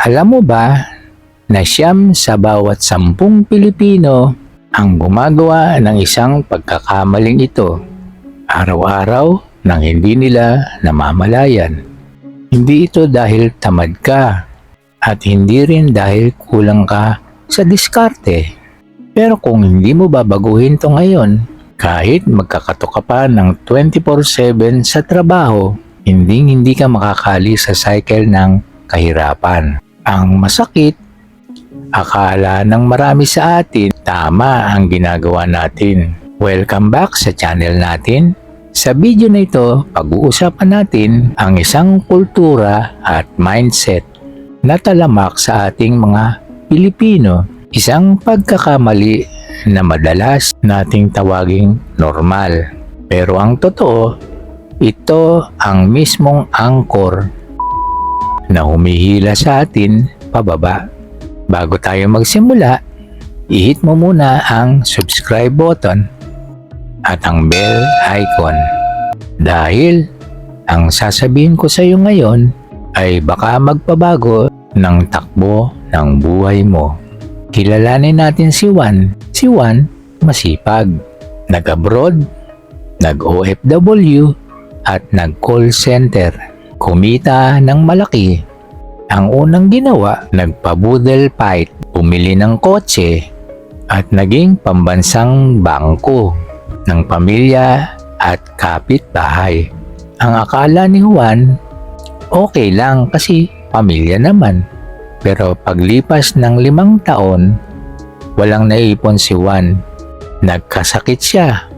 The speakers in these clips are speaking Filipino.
Alam mo ba na siyam sa bawat 10 Pilipino ang gumagawa ng isang pagkakamaling ito araw-araw nang hindi nila namamalayan? Hindi ito dahil tamad ka at hindi rin dahil kulang ka sa diskarte. Pero kung hindi mo babaguhin to ngayon, kahit magkakato ka pa ng 24/7 sa trabaho, hindi ka makakali sa cycle ng kahirapan. Ang masakit, akala ng marami sa atin, tama ang ginagawa natin. Welcome back sa channel natin. Sa video na ito, pag-uusapan natin ang isang kultura at mindset na talamak sa ating mga Pilipino. Isang pagkakamali na madalas nating tawaging normal. Pero ang totoo, ito ang mismong angkor na humihila sa atin pababa. Bago tayo magsimula, i-hit mo muna ang subscribe button at ang bell icon. Dahil ang sasabihin ko sa iyo ngayon ay baka magpabago ng takbo ng buhay mo. Kilalanin natin si Juan. Si Juan, masipag. Nag-abroad, nag-OFW, at nag-call center. Kumita ng malaki. Ang unang ginawa, nagpa-boodle fight, bumili ng kotse, at naging pambansang bangko ng pamilya at kapitbahay. Ang akala ni Juan, okay lang kasi pamilya naman. Pero paglipas ng 5 taon, walang naipon si Juan. Nagkasakit siya.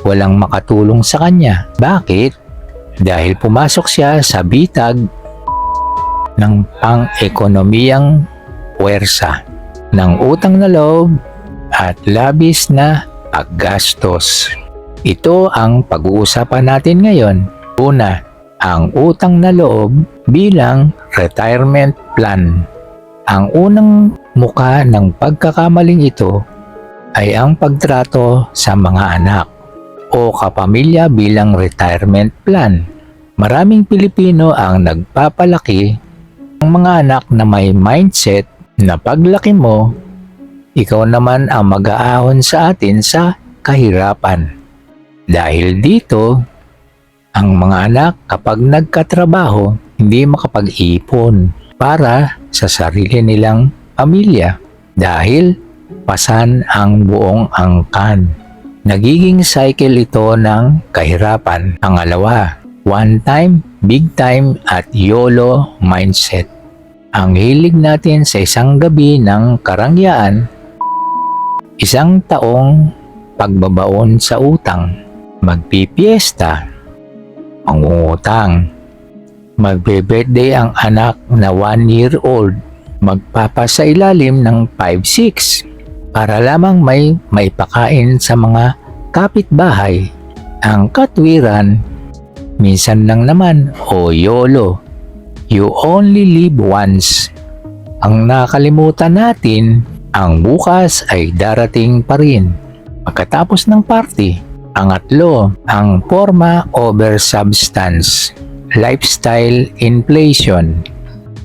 Walang makatulong sa kanya. Bakit? Dahil pumasok siya sa bitag ng pang-ekonomiyang puwersa, ng utang na loob at labis na paggastos. Ito ang pag-uusapan natin ngayon. Una, ang utang na loob bilang retirement plan. Ang unang muka ng pagkakamaling ito ay ang pagtrato sa mga anak o kapamilya bilang retirement plan. Maraming Pilipino ang nagpapalaki ng mga anak na may mindset na paglaki mo, ikaw naman ang mag-aahon sa atin sa kahirapan. Dahil dito, ang mga anak kapag nagkatrabaho, hindi makapag-ipon para sa sarili nilang pamilya dahil pasan ang buong angkan. Nagiging cycle ito ng kahirapan. Pangalawa, one time, big time at YOLO mindset. Ang hilig natin sa isang gabi ng karangyaan, isang taong pagbabaon sa utang, magpipiesta, mangungutang, magbe-birthday ang anak na 1 year old, magpapasailalim ng 5-6 para lamang may maipakain sa mga kapitbahay. Ang katwiran, minsan lang naman o YOLO, you only live once. Ang nakalimutan natin, ang bukas ay darating pa rin. Pagkatapos ng party, pangatlo, ang forma over substance. Lifestyle inflation.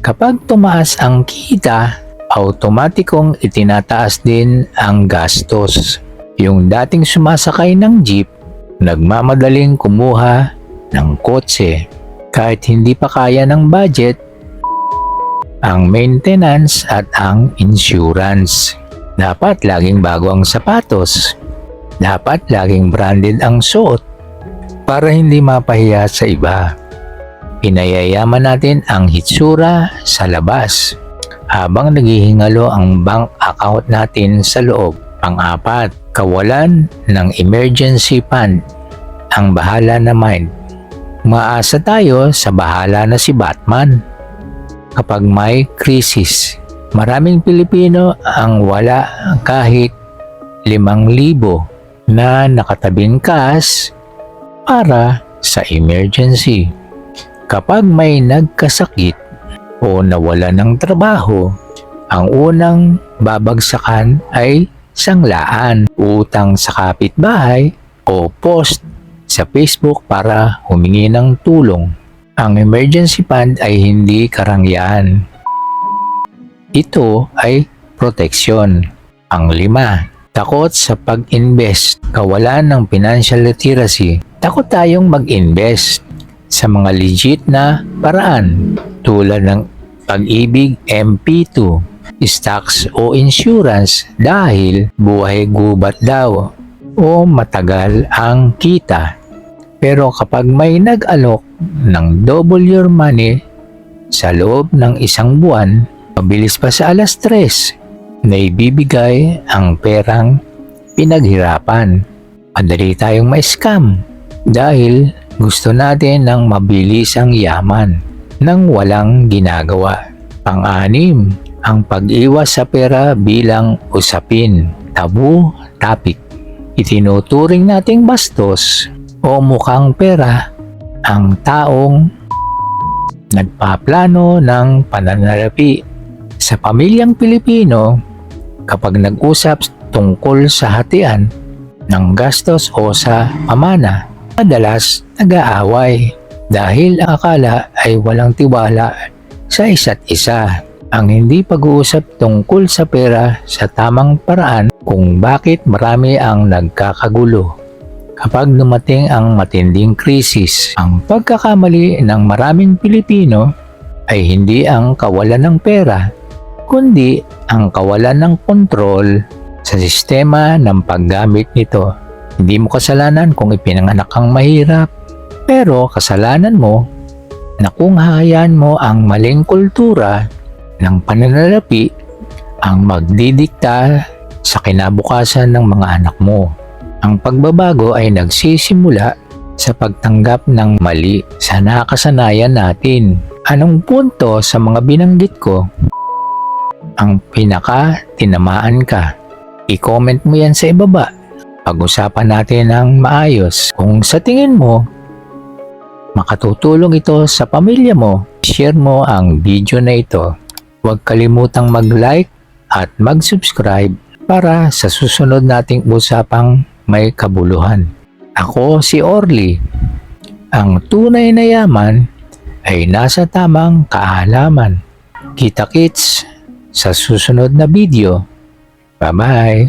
Kapag tumaas ang kita, automatikong itinataas din ang gastos. Yung dating sumasakay ng jeep, nagmamadaling kumuha ng kotse. Kahit hindi pa kaya ng budget, ang maintenance at ang insurance. Dapat laging bago ang sapatos. Dapat laging branded ang suot para hindi mapahiya sa iba. Pinayayaman natin ang hitsura sa labas habang naghihingalo ang bank account natin sa loob. Pang-apat, kawalan ng emergency fund. Ang bahala na mind. Umaasa tayo sa bahala na si Batman. Kapag may krisis, maraming Pilipino ang wala kahit 5,000 na nakatabing cash para sa emergency. Kapag may nagkasakit o nawala ng trabaho, ang unang babagsakan ay sanglaan, utang sa kapitbahay o post sa Facebook para humingi ng tulong. Ang emergency fund ay hindi karangyaan. Ito ay proteksyon. Ang 5, takot sa pag-invest. Kawalan ng financial literacy. Takot tayong mag-invest sa mga legit na paraan tulad ng pag-ibig MP2, stocks o insurance dahil buhay gubat daw o matagal ang kita. Pero kapag may nag-alok ng double your money sa loob ng isang buwan, mabilis pa sa alas 3 na ibibigay ang perang pinaghirapan. Madali tayong ma-scam dahil gusto natin ng mabilisang yaman nang walang ginagawa. Pang-6, ang pag-iwas sa pera bilang usapin, tabu topic. Itinuturing nating bastos o mukhang pera ang taong nagpaplano ng pananalapi. Sa pamilyang Pilipino, kapag nag-usap tungkol sa hatian ng gastos o sa pamana, madalas nag-aaway dahil akala ay walang tiwala sa isa't isa. Ang hindi pag-uusap tungkol sa pera sa tamang paraan kung bakit marami ang nagkakagulo. Kapag dumating ang matinding krisis, ang pagkakamali ng maraming Pilipino ay hindi ang kawalan ng pera, kundi ang kawalan ng kontrol sa sistema ng paggamit nito. Hindi mo kasalanan kung ipinanganak kang mahirap, pero kasalanan mo na kung hahayaan mo ang maling kultura ng pananalapi ang magdidikta sa kinabukasan ng mga anak mo. Ang pagbabago ay nagsisimula sa pagtanggap ng mali sa nakasanayan natin. Anong punto sa mga binanggit ko ang pinaka-tinamaan ka? I-comment mo yan sa ibaba. Pag-usapan natin ng maayos. Kung sa tingin mo makatutulong ito sa pamilya mo, share mo ang video na ito. Huwag kalimutang mag-like at mag-subscribe para sa susunod nating usapang may kabuluhan. Ako si Orly. Ang tunay na yaman ay nasa tamang kaalaman. Kita-kits sa susunod na video. Bye-bye!